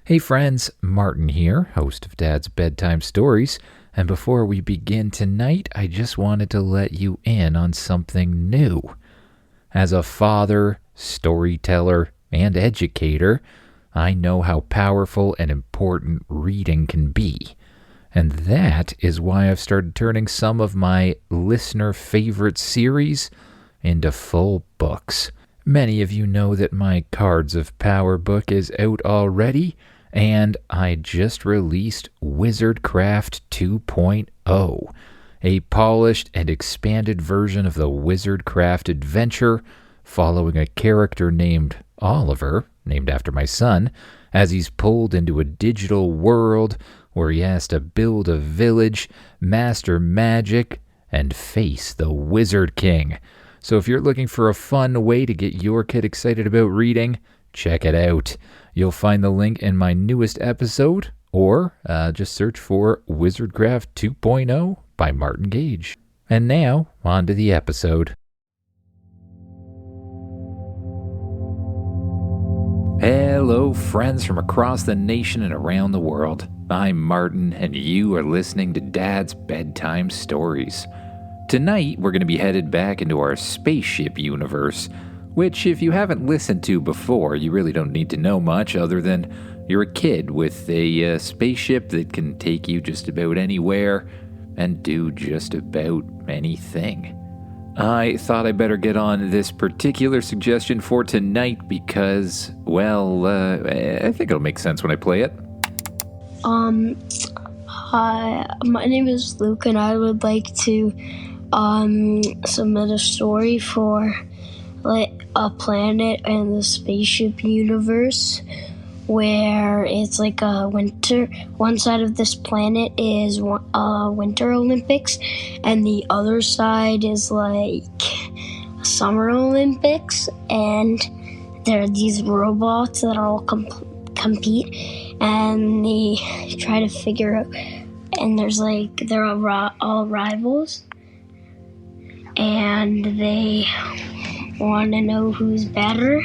Hey friends, Martin here, host of Dad's Bedtime Stories, and before we begin tonight, I just wanted to let you in on something new. As a father, storyteller, and educator, I know how powerful and important reading can be. And that is why I've started turning some of my listener favorite series into full books. Many of you know that my Cards of Power book is out already, and I just released Wizardcraft 2.0, a polished and expanded version of the Wizardcraft adventure following a character named Oliver, named after my son, as he's pulled into a digital world where he has to build a village, master magic, and face the Wizard King. So if you're looking for a fun way to get your kid excited about reading, check it out. You'll find the link in my newest episode, or just search for Wizardcraft 2.0 by Martin Gage. And now, on to the episode. Hello, friends from across the nation and around the world. I'm Martin, and you are listening to Dad's Bedtime Stories. Tonight, we're going to be headed back into our spaceship universe, which, if you haven't listened to before, you really don't need to know much other than you're a kid with a spaceship that can take you just about anywhere and do just about anything. I thought I better get on this particular suggestion for tonight because, well, I think it'll make sense when I play it. Hi, my name is Luke, and I would like to submit a story for a planet in the spaceship universe where it's like a winter. One side of this planet is Winter Olympics, and the other side is like Summer Olympics. And there are these robots that all compete, and they try to figure out. And they're all rivals, and they want to know who's better.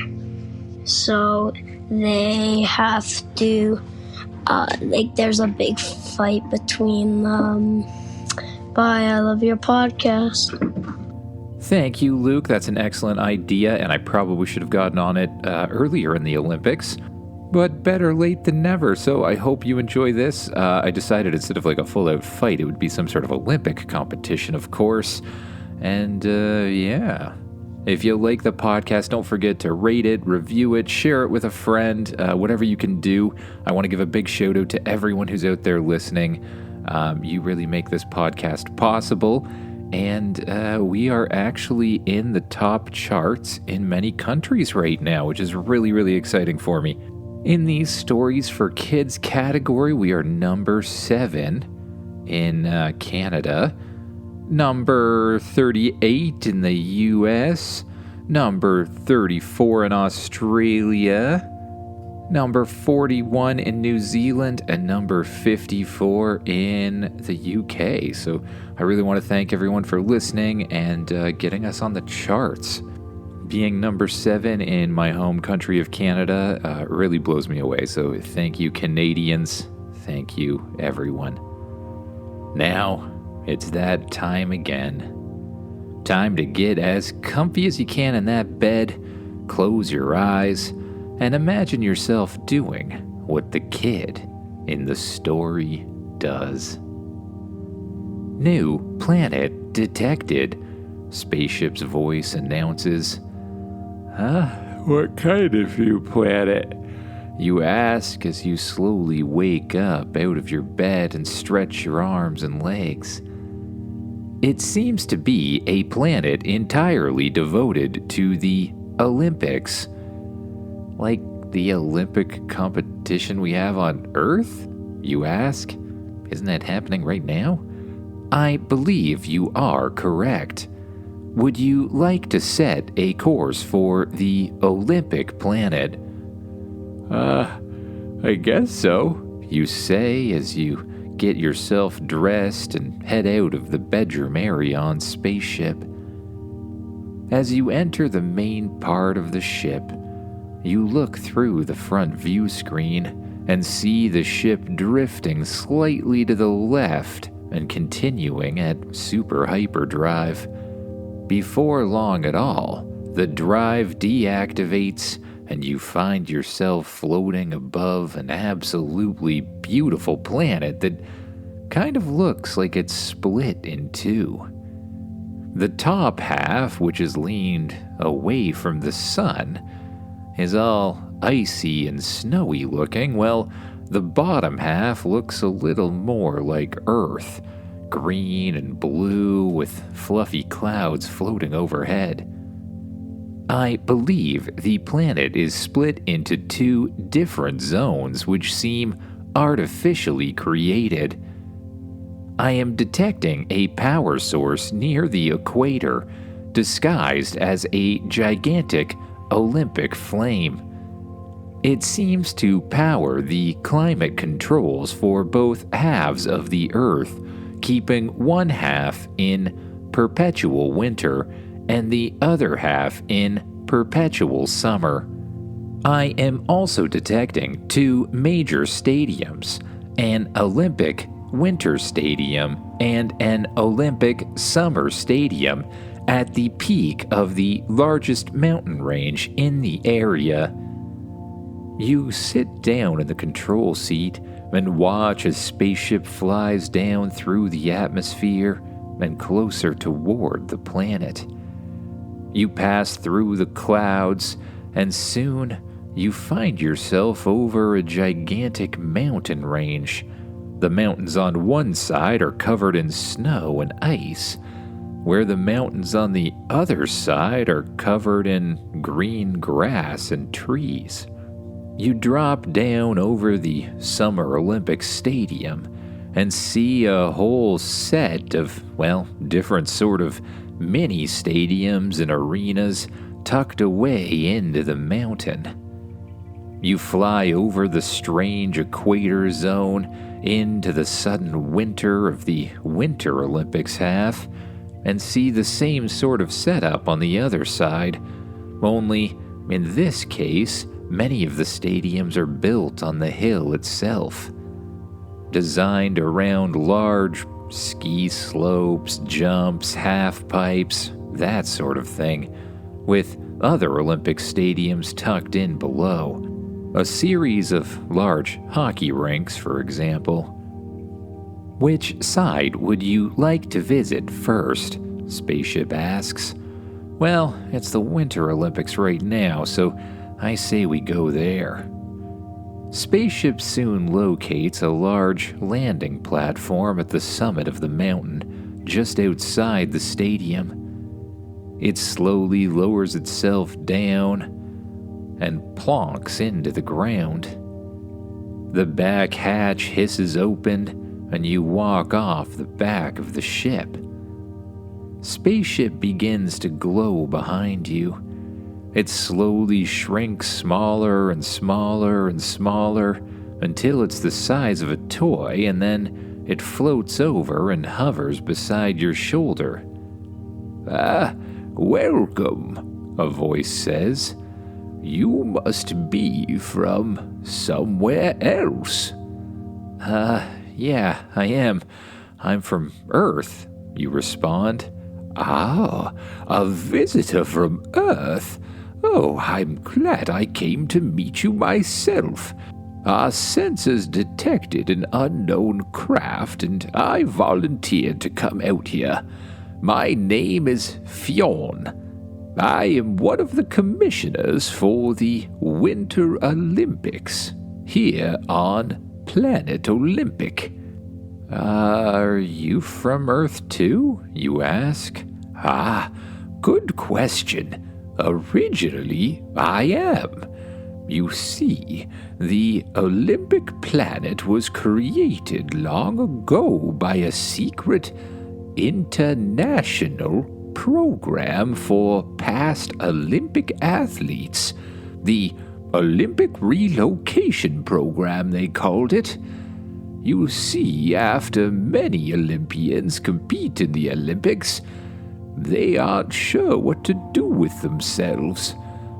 So they have to, there's a big fight between them. Bye, I love your podcast. Thank you, Luke. That's an excellent idea, and I probably should have gotten on it earlier in the Olympics. But better late than never, so I hope you enjoy this. I decided instead of like a full-out fight, it would be some sort of Olympic competition, of course. And, yeah. If you like the podcast, don't forget to rate it, review it, share it with a friend, whatever you can do. I want to give a big shout out to everyone who's out there listening. You really make this podcast possible. And we are actually in the top charts in many countries right now, which is really, really exciting for me. In the Stories for Kids category, we are number 7 in Canada, number 38 in the US, number 34 in Australia, number 41 in New Zealand, and number 54 in the UK. So I really want to thank everyone for listening and getting us on the charts. Being number 7 in my home country of Canada really blows me away. So thank you, Canadians. Thank you, everyone. Now, it's that time again. Time to get as comfy as you can in that bed, close your eyes, and imagine yourself doing what the kid in the story does. New planet detected, Spaceship's voice announces. What kind of new planet? You ask as you slowly wake up out of your bed and stretch your arms and legs. It seems to be a planet entirely devoted to the Olympics. Like the Olympic competition we have on Earth, you ask? Isn't that happening right now? I believe you are correct. Would you like to set a course for the Olympic planet? I guess so, you say as you get yourself dressed and head out of the bedroom area on Spaceship. As you enter the main part of the ship, you look through the front view screen and see the ship drifting slightly to the left and continuing at super hyperdrive. Before long at all, the drive deactivates and you find yourself floating above an absolutely beautiful planet that kind of looks like it's split in two. The top half, which is leaned away from the sun, is all icy and snowy looking, while the bottom half looks a little more like Earth, green and blue with fluffy clouds floating overhead. I believe the planet is split into two different zones which seem artificially created. I am detecting a power source near the equator, disguised as a gigantic Olympic flame. It seems to power the climate controls for both halves of the Earth, keeping one half in perpetual winter and the other half in perpetual summer. I am also detecting two major stadiums, an Olympic Winter Stadium and an Olympic Summer Stadium, at the peak of the largest mountain range in the area. You sit down in the control seat and watch as spaceship flies down through the atmosphere and closer toward the planet. You pass through the clouds, and soon you find yourself over a gigantic mountain range. The mountains on one side are covered in snow and ice, where the mountains on the other side are covered in green grass and trees. You drop down over the Summer Olympic Stadium and see a whole set of, different sort of mini stadiums and arenas tucked away into the mountain. You fly over the strange equator zone into the sudden winter of the Winter Olympics half and see the same sort of setup on the other side, only in this case, many of the stadiums are built on the hill itself, designed around large ski slopes, jumps, half pipes, that sort of thing, with other Olympic stadiums tucked in below. A series of large hockey rinks, for example. Which side would you like to visit first? Spaceship asks. Well, it's the Winter Olympics right now, so I say we go there. Spaceship soon locates a large landing platform at the summit of the mountain, just outside the stadium. It slowly lowers itself down and plonks into the ground. The back hatch hisses open, and you walk off the back of the ship. Spaceship begins to glow behind you. It slowly shrinks smaller and smaller and smaller until it's the size of a toy, and then it floats over and hovers beside your shoulder. Welcome, a voice says. You must be from somewhere else. Yeah, I am. I'm from Earth, you respond. Ah, a visitor from Earth? Oh, I'm glad I came to meet you myself. Our sensors detected an unknown craft, and I volunteered to come out here. My name is Fionn. I am one of the commissioners for the Winter Olympics here on Planet Olympic. Are you from Earth too? You ask. Good question. Originally, I am. You see, the Olympic planet was created long ago by a secret international program for past Olympic athletes. The Olympic Relocation Program, they called it. You see, after many Olympians compete in the Olympics, they aren't sure what to do with themselves.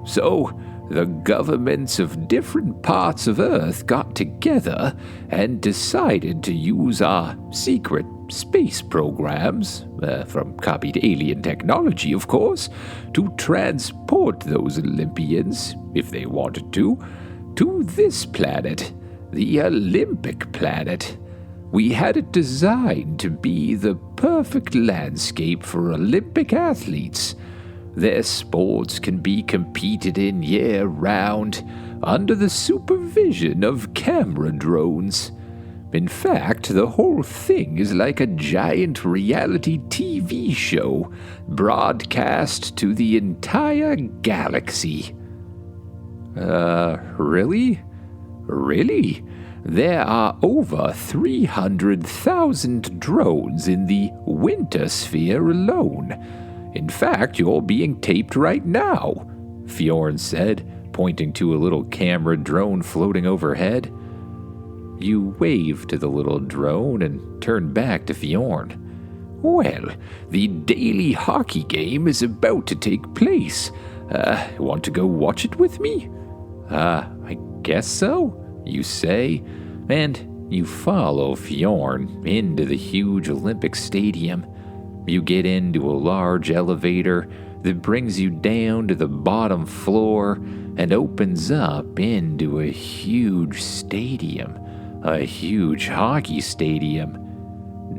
So the governments of different parts of Earth got together and decided to use our secret space programs, from copied alien technology, of course, to transport those Olympians, if they wanted to this planet, the Olympic planet. We had it designed to be the perfect landscape for Olympic athletes. Their sports can be competed in year-round under the supervision of camera drones. In fact, the whole thing is like a giant reality TV show broadcast to the entire galaxy. Really? Really? There are over 300,000 drones in the winter sphere alone. In fact, you're being taped right now, Fjorn said, pointing to a little camera drone floating overhead. You waved to the little drone and turned back to Fjorn. Well, the daily hockey game is about to take place. Want to go watch it with me? I guess so, you say, and you follow Fjorn into the huge Olympic Stadium. You get into a large elevator that brings you down to the bottom floor and opens up into a huge stadium, a huge hockey stadium.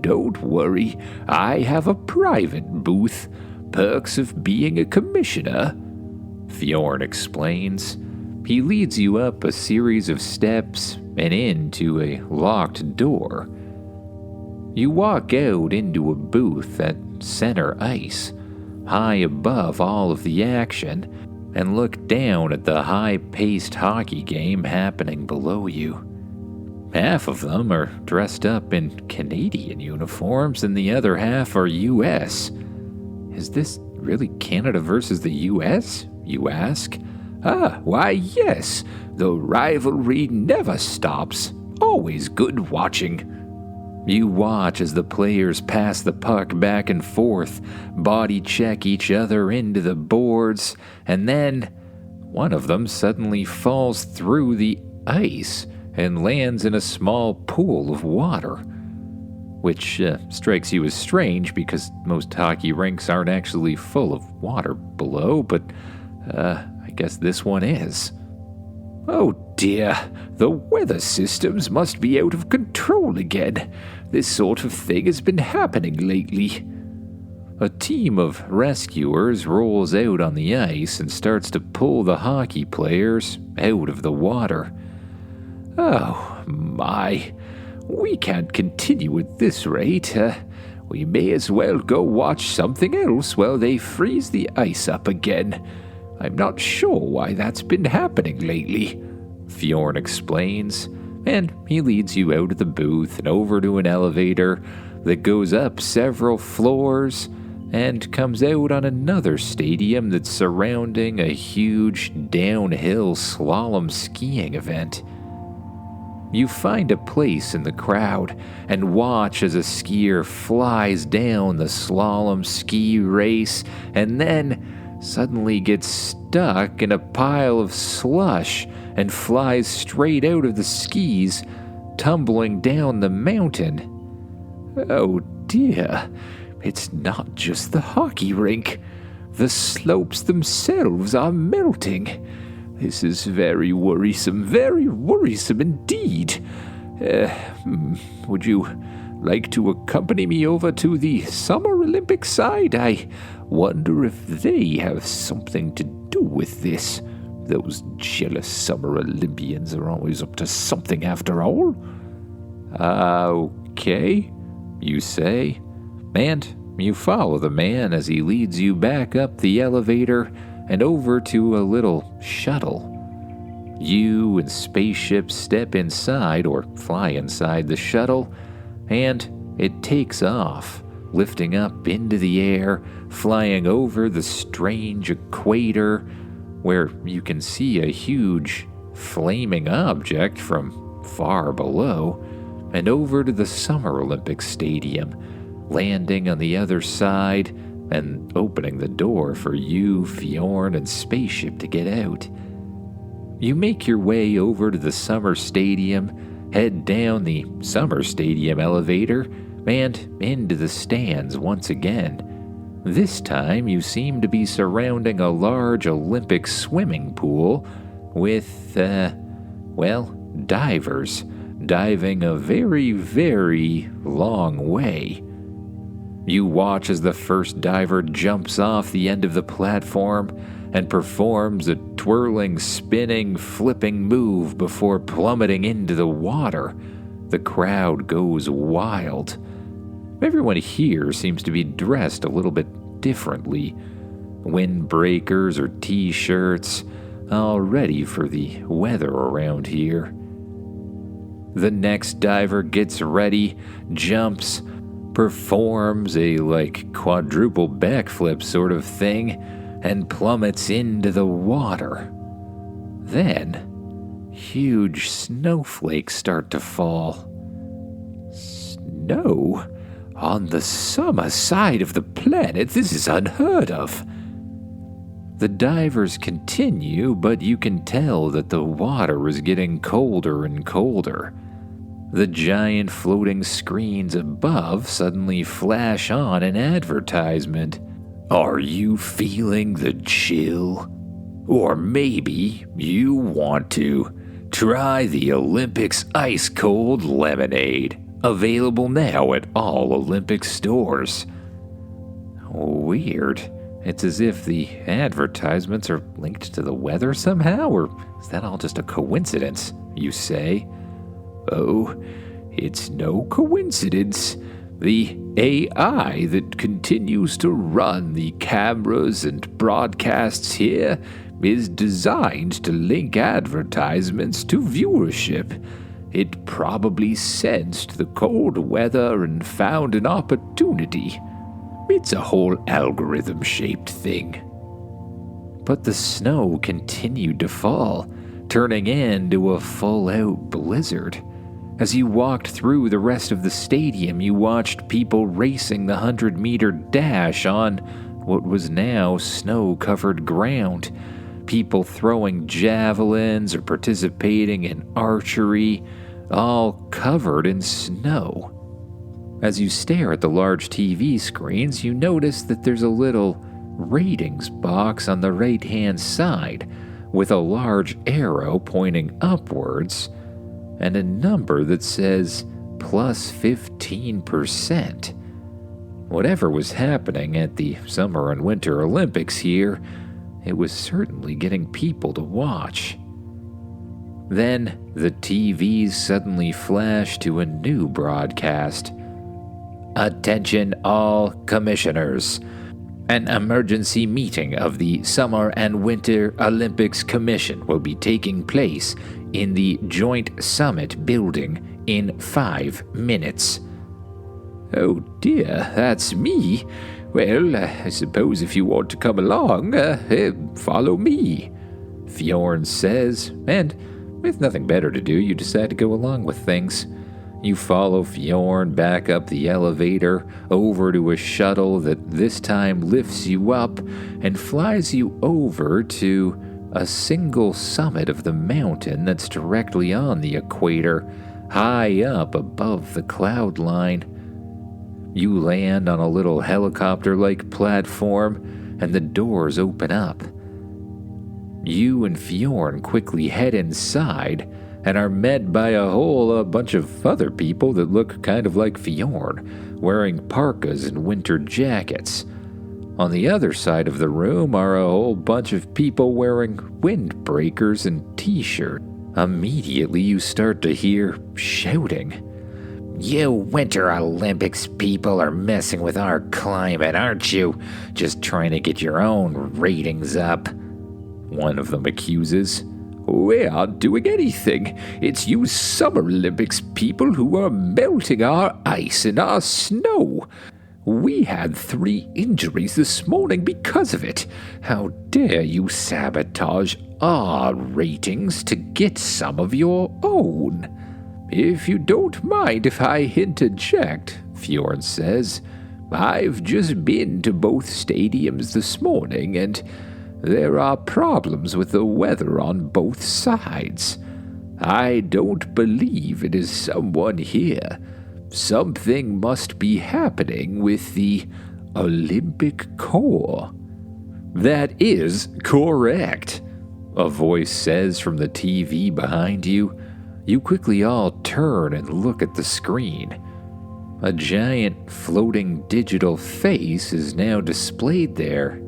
Don't worry, I have a private booth. Perks of being a commissioner, Fjorn explains. He leads you up a series of steps and into a locked door. You walk out into a booth at center ice, high above all of the action, and look down at the high-paced hockey game happening below you. Half of them are dressed up in Canadian uniforms and the other half are U.S. Is this really Canada versus the U.S., you ask? Why yes, the rivalry never stops. Always good watching. You watch as the players pass the puck back and forth, body check each other into the boards, and then one of them suddenly falls through the ice and lands in a small pool of water, which strikes you as strange because most hockey rinks aren't actually full of water below, but I guess this one is. Oh dear, the weather systems must be out of control again. This sort of thing has been happening lately. A team of rescuers rolls out on the ice and starts to pull the hockey players out of the water. Oh my, we can't continue at this rate. We may as well go watch something else while they freeze the ice up again. I'm not sure why that's been happening lately, Fjorn explains, and he leads you out of the booth and over to an elevator that goes up several floors and comes out on another stadium that's surrounding a huge downhill slalom skiing event. You find a place in the crowd and watch as a skier flies down the slalom ski race and then suddenly gets stuck in a pile of slush and flies straight out of the skis, tumbling down the mountain. Oh dear, it's not just the hockey rink. The slopes themselves are melting. This is very worrisome indeed. Would you like to accompany me over to the Summer Olympic side? I wonder if they have something to do with this. Those jealous Summer Olympians are always up to something after all. Okay, you say, and you follow the man as he leads you back up the elevator and over to a little shuttle. You and Spaceship step inside or fly inside the shuttle, and it takes off, lifting up into the air, flying over the strange equator, where you can see a huge flaming object from far below, and over to the Summer Olympic Stadium, landing on the other side and opening the door for you, Fjorn, and Spaceship to get out. You make your way over to the summer stadium, head down the summer stadium elevator, and into the stands once again. This time you seem to be surrounding a large Olympic swimming pool with, divers diving a very, very long way. You watch as the first diver jumps off the end of the platform and performs a twirling, spinning, flipping move before plummeting into the water. The crowd goes wild. Everyone here seems to be dressed a little bit differently. Windbreakers or t-shirts, all ready for the weather around here. The next diver gets ready, jumps, performs a quadruple backflip sort of thing, and plummets into the water. Then, huge snowflakes start to fall. Snow? On the summer side of the planet? This is unheard of. The divers continue, but you can tell that the water is getting colder and colder. The giant floating screens above suddenly flash on an advertisement. Are you feeling the chill? Or maybe you want to try the Olympics Ice Cold Lemonade, available now at all Olympic stores. Weird. It's as if the advertisements are linked to the weather somehow, or is that all just a coincidence, you say? Oh, it's no coincidence. The AI that continues to run the cameras and broadcasts here is designed to link advertisements to viewership. It probably sensed the cold weather and found an opportunity. It's a whole algorithm-shaped thing. But the snow continued to fall, turning into a full-out blizzard. As you walked through the rest of the stadium, you watched people racing the 100-meter dash on what was now snow-covered ground. People throwing javelins or participating in archery, all covered in snow. As you stare at the large TV screens, you notice that there's a little ratings box on the right-hand side with a large arrow pointing upwards and a number that says plus 15%. Whatever was happening at the Summer and Winter Olympics here, it was certainly getting people to watch. Then the TVs suddenly flashed to a new broadcast. Attention all commissioners. An emergency meeting of the Summer and Winter Olympics Commission will be taking place in the Joint Summit building in 5 minutes. Oh dear, that's me. Well, I suppose if you want to come along, follow me, Fjorn says, and with nothing better to do, you decide to go along with things. You follow Fjorn back up the elevator, over to a shuttle that this time lifts you up and flies you over to a single summit of the mountain that's directly on the equator, high up above the cloud line. You land on a little helicopter-like platform, and the doors open up. You and Fjorn quickly head inside and are met by a bunch of other people that look kind of like Fjorn, wearing parkas and winter jackets. On the other side of the room are a whole bunch of people wearing windbreakers and t-shirts. Immediately you start to hear shouting. You Winter Olympics people are messing with our climate, aren't you? Just trying to get your own ratings up, one of them accuses. We aren't doing anything. It's you Summer Olympics people who are melting our ice and our snow. We had 3 injuries this morning because of it. How dare you sabotage our ratings to get some of your own? If you don't mind if I interject, Fjorn says, I've just been to both stadiums this morning, and there are problems with the weather on both sides. I don't believe it is someone here. Something must be happening with the Olympic core." "That is correct," a voice says from the TV behind you. You quickly all turn and look at the screen. A giant floating digital face is now displayed there.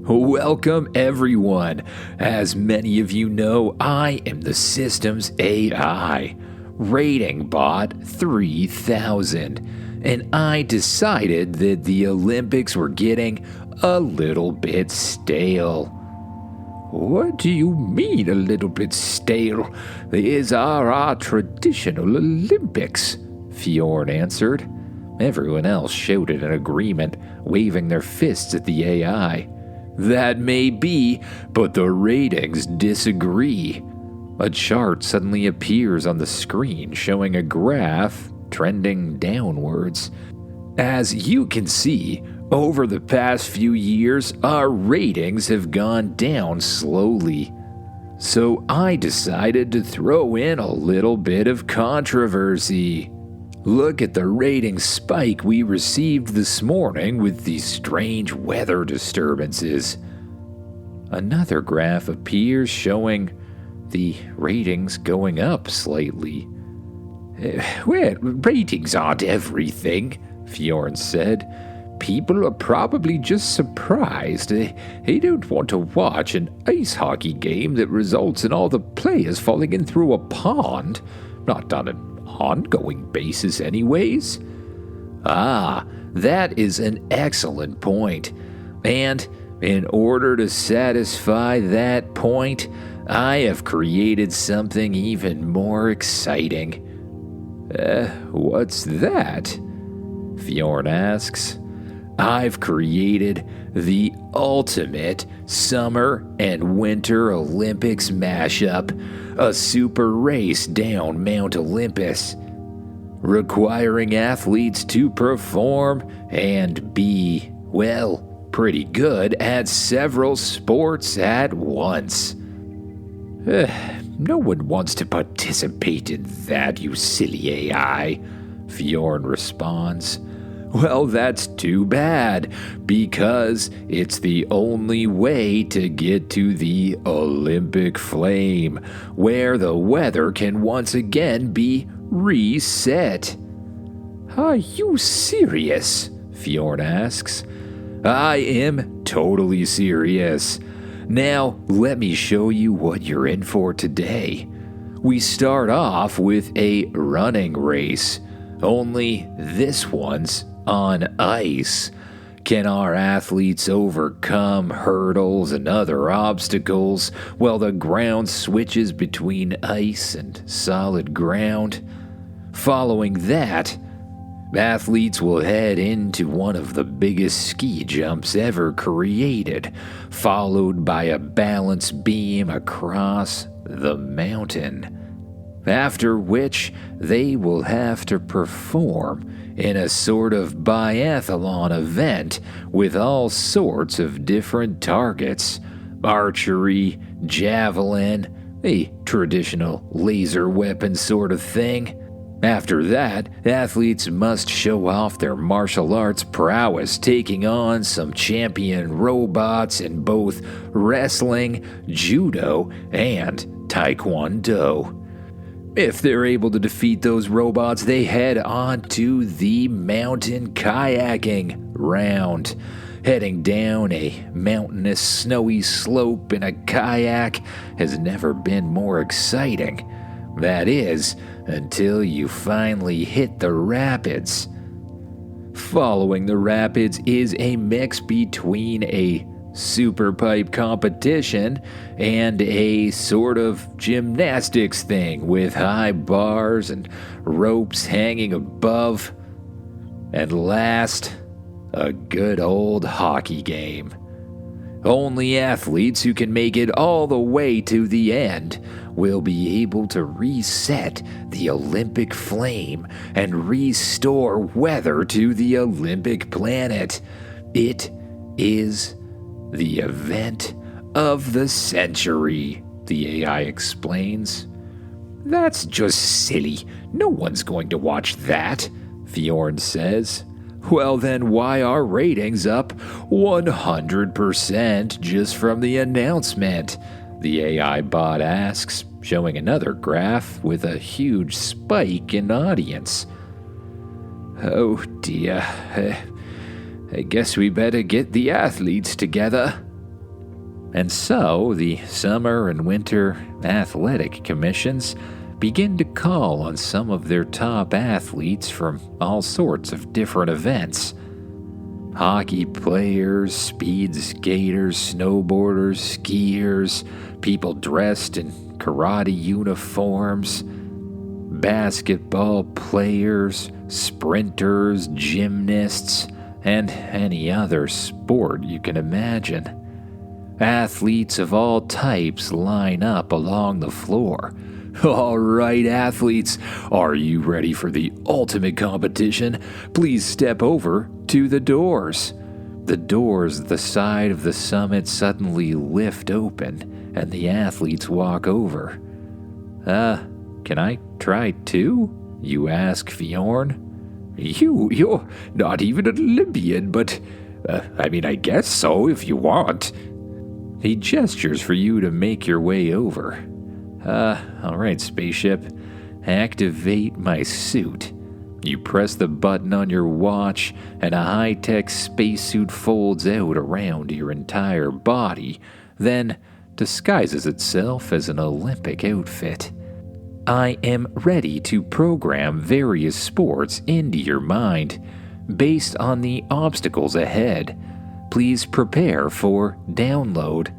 "Welcome, everyone. As many of you know, I am the system's AI, Rating Bot 3000, and I decided that the Olympics were getting a little bit stale." "What do you mean a little bit stale? These are our traditional Olympics," Fjorn answered. Everyone else shouted in agreement, waving their fists at the AI. "That may be, but the ratings disagree." A chart suddenly appears on the screen showing a graph trending downwards. As you can see, over the past few years, our ratings have gone down slowly. So I decided to throw in a little bit of controversy. Look at the rating spike we received this morning with these strange weather disturbances. Another graph appears showing the ratings going up slightly. "Well, ratings aren't everything," Fjorn said. "People are probably just surprised. They don't want to watch an ice hockey game that results in all the players falling in through a pond. Not on an ongoing basis anyways." "Ah, that is an excellent point. And in order to satisfy that point, I have created something even more exciting." What's that?" Fjorn asks. "I've created the ultimate summer and winter Olympics mashup, a super race down Mount Olympus, requiring athletes to perform and be, well, pretty good at several sports at once." "No one wants to participate in that, you silly AI," Fjorn responds. "Well, that's too bad, because it's the only way to get to the Olympic flame, where the weather can once again be reset." "Are you serious?" Fjorn asks. "I am totally serious. Now, let me show you what you're in for today. We start off with a running race, only this one's on ice. Can our athletes overcome hurdles and other obstacles while the ground switches between ice and solid ground? Following that, athletes will head into one of the biggest ski jumps ever created, followed by a balance beam across the mountain. After which, they will have to perform in a sort of biathlon event with all sorts of different targets: archery, javelin, a traditional laser weapon sort of thing. After that, athletes must show off their martial arts prowess, taking on some champion robots in both wrestling, judo, and taekwondo. If they're able to defeat those robots, they head on to the mountain kayaking round. Heading down a mountainous, snowy slope in a kayak has never been more exciting. That is, until you finally hit the rapids. Following the rapids is a mix between a super pipe competition and a sort of gymnastics thing with high bars and ropes hanging above. And last, a good old hockey game. Only athletes who can make it all the way to the end will be able to reset the Olympic flame and restore weather to the Olympic planet. It is the event of the century, the AI explains. That's just silly. No one's going to watch that, Fjorn says. Well, then why are ratings up 100% just from the announcement? The AI bot asks, showing another graph with a huge spike in audience. Oh dear, I guess we better get the athletes together. And so, the summer and winter athletic commissions begin to call on some of their top athletes from all sorts of different events. Hockey players, speed skaters, snowboarders, skiers, people dressed in karate uniforms, basketball players, sprinters, gymnasts, and any other sport you can imagine. Athletes of all types line up along the floor. All right, athletes, are you ready for the ultimate competition? Please step over to the doors. The doors at the side of the summit suddenly lift open, and the athletes walk over. Can I try too? You ask Fjorn. You're not even an Olympian, but, I guess so if you want. He gestures for you to make your way over. All right, Spaceship. Activate my suit. You press the button on your watch, and a high-tech spacesuit folds out around your entire body, then disguises itself as an Olympic outfit. I am ready to program various sports into your mind based on the obstacles ahead. Please prepare for download.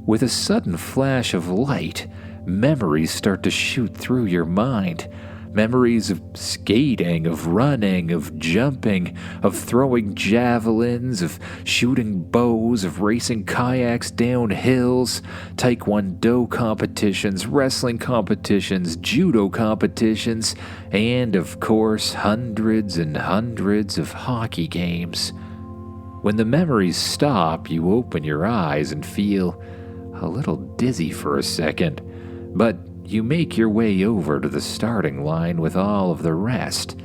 With a sudden flash of light, memories start to shoot through your mind. Memories of skating, of running, of jumping, of throwing javelins, of shooting bows, of racing kayaks down hills, taekwondo competitions, wrestling competitions, judo competitions, and of course hundreds and hundreds of hockey games. When the memories stop, you open your eyes and feel a little dizzy for a second, but you make your way over to the starting line with all of the rest.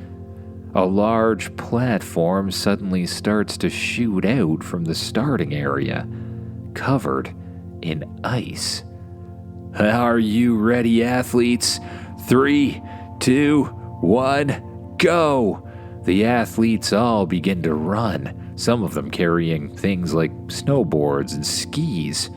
A large platform suddenly starts to shoot out from the starting area, covered in ice. Are you ready, athletes? 3, 2, 1, go! The athletes all begin to run, some of them carrying things like snowboards and skis.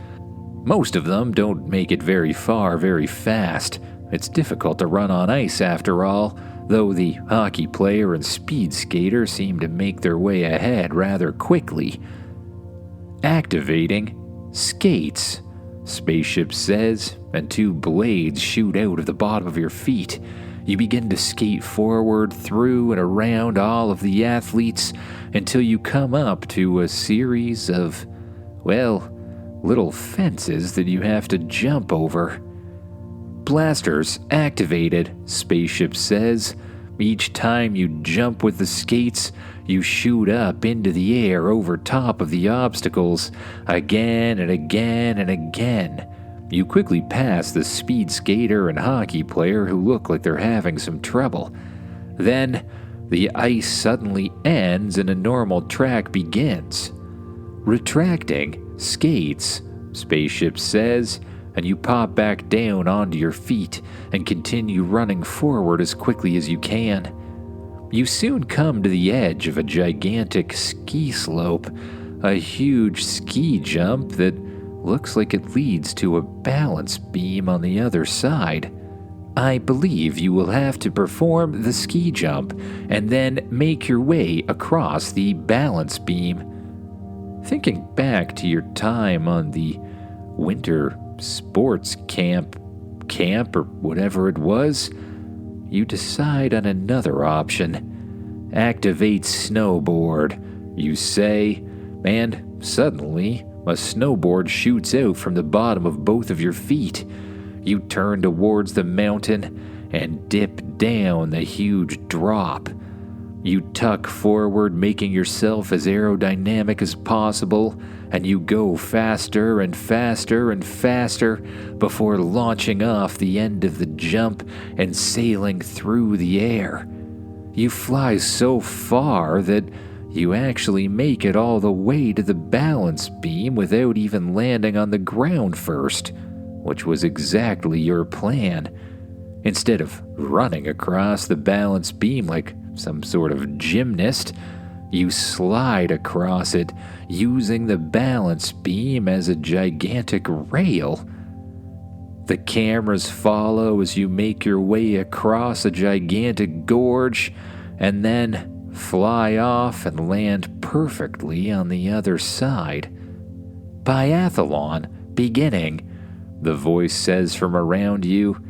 Most of them don't make it very far very fast. It's difficult to run on ice after all, though the hockey player and speed skater seem to make their way ahead rather quickly. Activating skates, Spaceship says, and 2 blades shoot out of the bottom of your feet. You begin to skate forward through and around all of the athletes until you come up to a series of, little fences that you have to jump over. Blasters activated, Spaceship says. Each time you jump with the skates, you shoot up into the air over top of the obstacles, again and again and again. You quickly pass the speed skater and hockey player who look like they're having some trouble. Then, the ice suddenly ends and a normal track begins. Retracting skates, Spaceship says, and you pop back down onto your feet and continue running forward as quickly as you can. You soon come to the edge of a gigantic ski slope, a huge ski jump that looks like it leads to a balance beam on the other side. I believe you will have to perform the ski jump and then make your way across the balance beam. Thinking back to your time on the winter sports camp or whatever it was, you decide on another option. Activate snowboard, you say, and suddenly a snowboard shoots out from the bottom of both of your feet. You turn towards the mountain and dip down the huge drop. You tuck forward, making yourself as aerodynamic as possible, and you go faster and faster and faster before launching off the end of the jump and sailing through the air. You fly so far that you actually make it all the way to the balance beam without even landing on the ground first, which was exactly your plan. Instead of running across the balance beam like some sort of gymnast, you slide across it using the balance beam as a gigantic rail. The cameras follow as you make your way across a gigantic gorge and then fly off and land perfectly on the other side. Biathlon beginning, the voice says from around you.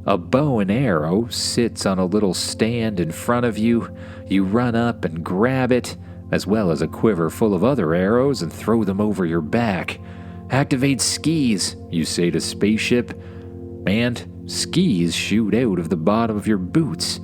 A bow and arrow sits on a little stand in front of you. You run up and grab it, as well as a quiver full of other arrows, and throw them over your back. Activate skis, you say to Spaceship, and skis shoot out of the bottom of your boots.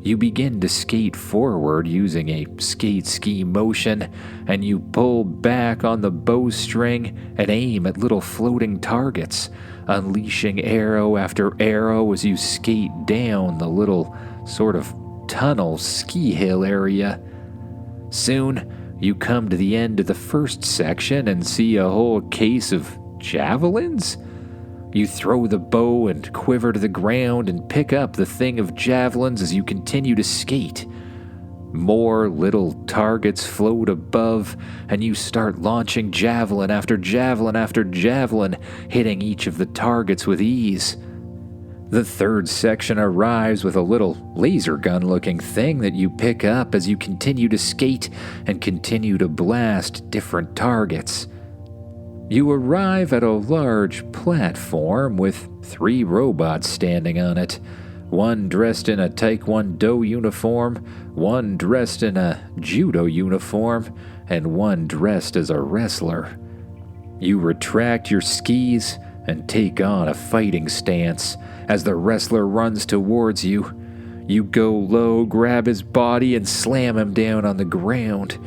You begin to skate forward using a skate ski motion, and you pull back on the bowstring and aim at little floating targets, unleashing arrow after arrow as you skate down the little sort of tunnel ski hill area. Soon, you come to the end of the first section and see a whole case of javelins. You throw the bow and quiver to the ground and pick up the thing of javelins as you continue to skate. More little targets float above, and you start launching javelin after javelin after javelin, hitting each of the targets with ease. The third section arrives with a little laser gun-looking thing that you pick up as you continue to skate and continue to blast different targets. You arrive at a large platform with 3 robots standing on it. One dressed in a taekwondo uniform, one dressed in a judo uniform, and one dressed as a wrestler. You retract your skis and take on a fighting stance as the wrestler runs towards you. You go low, grab his body, and slam him down on the ground.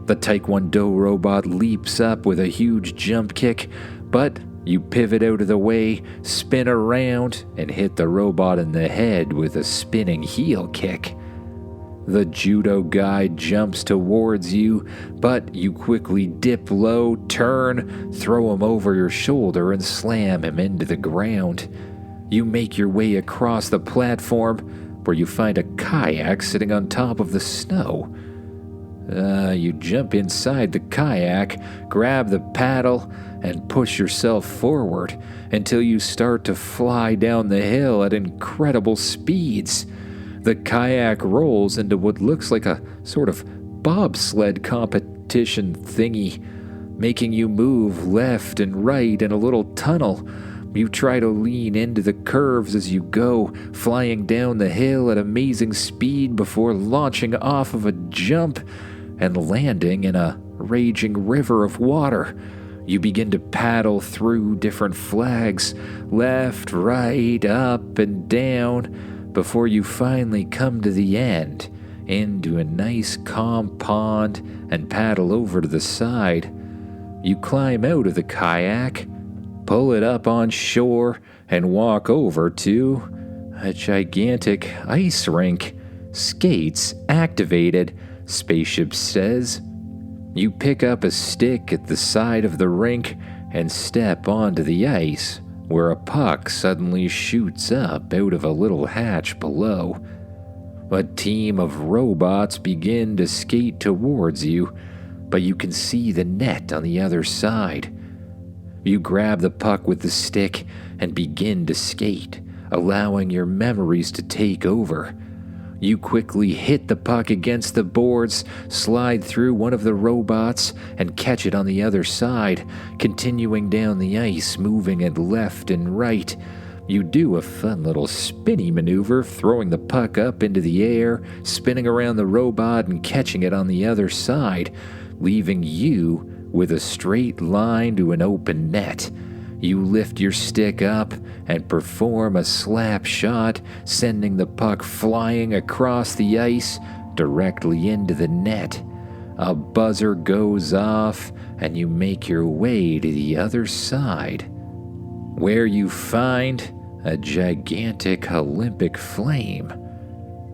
The taekwondo robot leaps up with a huge jump kick, but you pivot out of the way, spin around, and hit the robot in the head with a spinning heel kick. The judo guy jumps towards you, but you quickly dip low, turn, throw him over your shoulder, and slam him into the ground. You make your way across the platform, where you find a kayak sitting on top of the snow. You jump inside the kayak, grab the paddle, and push yourself forward until you start to fly down the hill at incredible speeds. The kayak rolls into what looks like a sort of bobsled competition thingy, making you move left and right in a little tunnel. You try to lean into the curves as you go, flying down the hill at amazing speed before launching off of a jump and landing in a raging river of water. You begin to paddle through different flags, left, right, up, and down, before you finally come to the end, into a nice calm pond, and paddle over to the side. You climb out of the kayak, pull it up on shore, and walk over to a gigantic ice rink. Skates activated, Spaceship says. You pick up a stick at the side of the rink and step onto the ice, where a puck suddenly shoots up out of a little hatch below. A team of robots begin to skate towards you, but you can see the net on the other side. You grab the puck with the stick and begin to skate, allowing your memories to take over. You quickly hit the puck against the boards, slide through one of the robots, and catch it on the other side, continuing down the ice, moving it left and right. You do a fun little spinny maneuver, throwing the puck up into the air, spinning around the robot and catching it on the other side, leaving you with a straight line to an open net. You lift your stick up and perform a slap shot, sending the puck flying across the ice directly into the net. A buzzer goes off, and you make your way to the other side, where you find a gigantic Olympic flame.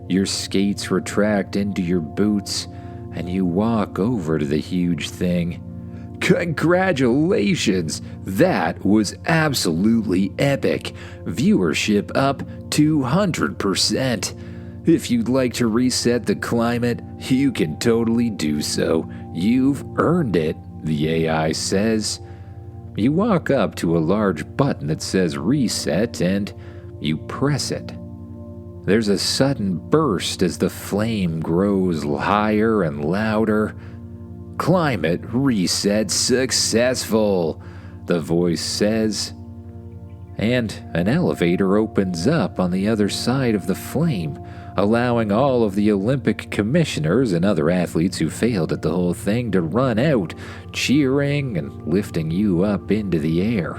Your skates retract into your boots, and you walk over to the huge thing. Congratulations! That was absolutely epic. Viewership up 200%. If you'd like to reset the climate, you can totally do so. You've earned it, the AI says. You walk up to a large button that says reset, and you press it. There's a sudden burst as the flame grows higher and louder. Climate reset successful, the voice says. And an elevator opens up on the other side of the flame, allowing all of the Olympic commissioners and other athletes who failed at the whole thing to run out, cheering and lifting you up into the air.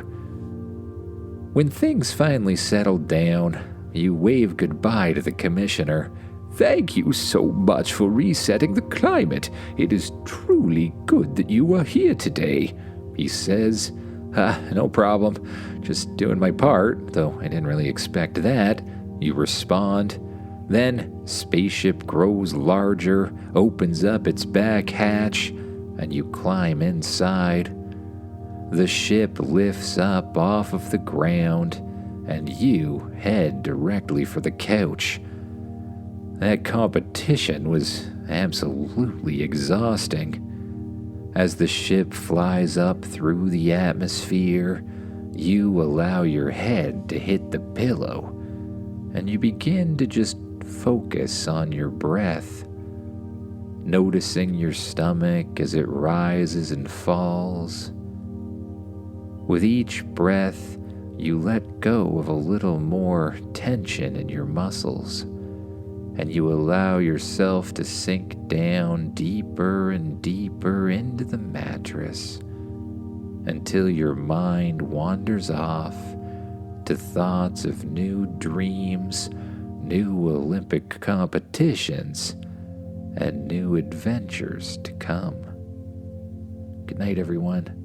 When things finally settled down, you wave goodbye to the commissioner. Thank you so much for resetting the climate. It is truly good that you are here today, he says. No problem. Just doing my part, though I didn't really expect that, you respond. Then, spaceship grows larger, opens up its back hatch, and you climb inside. The ship lifts up off of the ground, and you head directly for the couch. That competition was absolutely exhausting. As the ship flies up through the atmosphere, you allow your head to hit the pillow, and you begin to just focus on your breath, noticing your stomach as it rises and falls. With each breath, you let go of a little more tension in your muscles, and you allow yourself to sink down deeper and deeper into the mattress until your mind wanders off to thoughts of new dreams, new Olympic competitions, and new adventures to come. Good night, everyone.